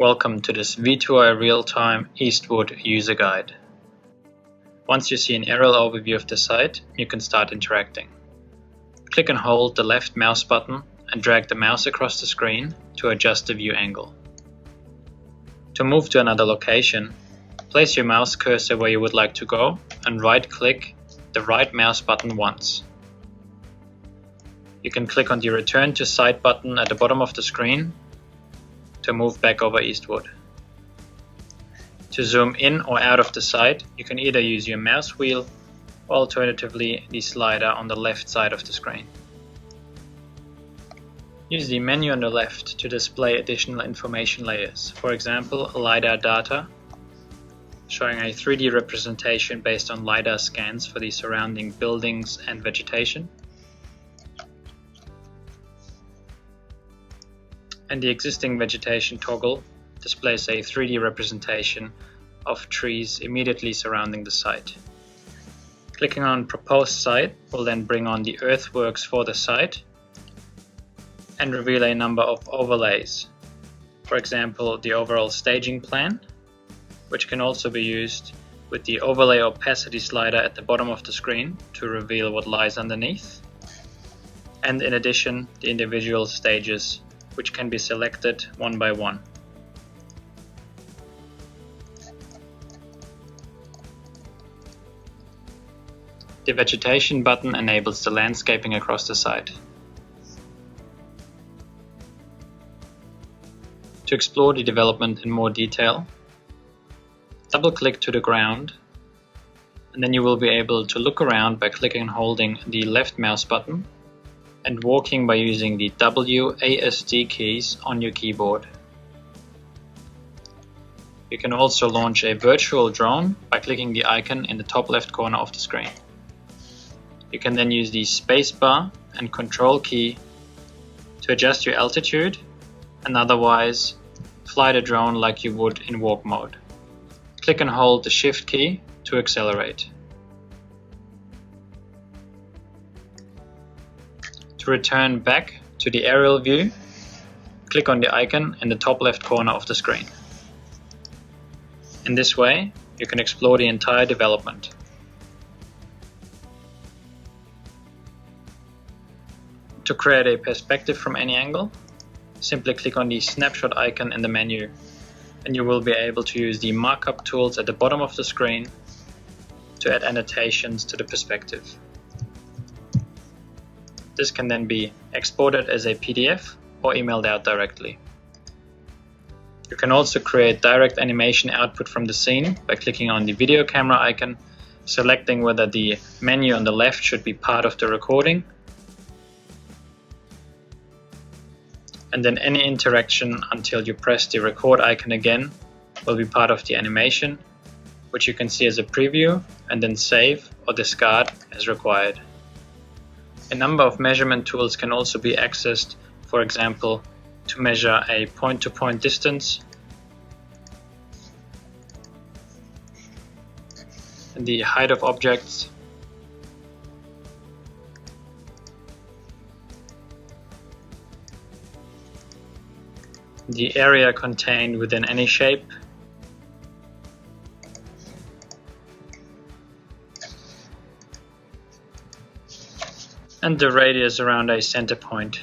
Welcome to this V2I real-time Eastwood user guide. Once you see an aerial overview of the site, you can start interacting. Click and hold the left mouse button and drag the mouse across the screen to adjust the view angle. To move to another location, place your mouse cursor where you would like to go and right-click the right mouse button once. You can click on the Return to Site button at the bottom of the screen to move back over Eastwood. To zoom in or out of the site, you can either use your mouse wheel or alternatively the slider on the left side of the screen. Use the menu on the left to display additional information layers, for example LiDAR data, showing a 3D representation based on LiDAR scans for the surrounding buildings and vegetation, and the existing vegetation toggle displays a 3D representation of trees immediately surrounding the site. Clicking on Proposed Site will then bring on the earthworks for the site and reveal a number of overlays. For example, the overall staging plan, which can also be used with the overlay opacity slider at the bottom of the screen to reveal what lies underneath, and in addition the individual stages, which can be selected one by one. The vegetation button enables the landscaping across the site. To explore the development in more detail, double-click to the ground, and then you will be able to look around by clicking and holding the left mouse button and walking by using the WASD keys on your keyboard. You can also launch a virtual drone by clicking the icon in the top left corner of the screen. You can then use the spacebar and control key to adjust your altitude and otherwise fly the drone like you would in walk mode. Click and hold the shift key to accelerate. To return back to the aerial view, click on the icon in the top left corner of the screen. In this way, you can explore the entire development. To create a perspective from any angle, simply click on the snapshot icon in the menu, and you will be able to use the markup tools at the bottom of the screen to add annotations to the perspective. This can then be exported as a PDF or emailed out directly. You can also create direct animation output from the scene by clicking on the video camera icon, selecting whether the menu on the left should be part of the recording, and then any interaction until you press the record icon again will be part of the animation, which you can see as a preview and then save or discard as required. A number of measurement tools can also be accessed, for example, to measure a point-to-point distance, and the height of objects, the area contained within any shape, and the radius around a center point.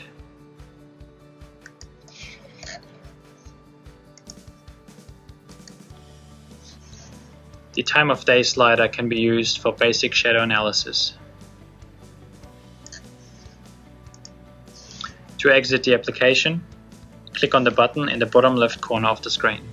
The time of day slider can be used for basic shadow analysis. To exit the application, click on the button in the bottom left corner of the screen.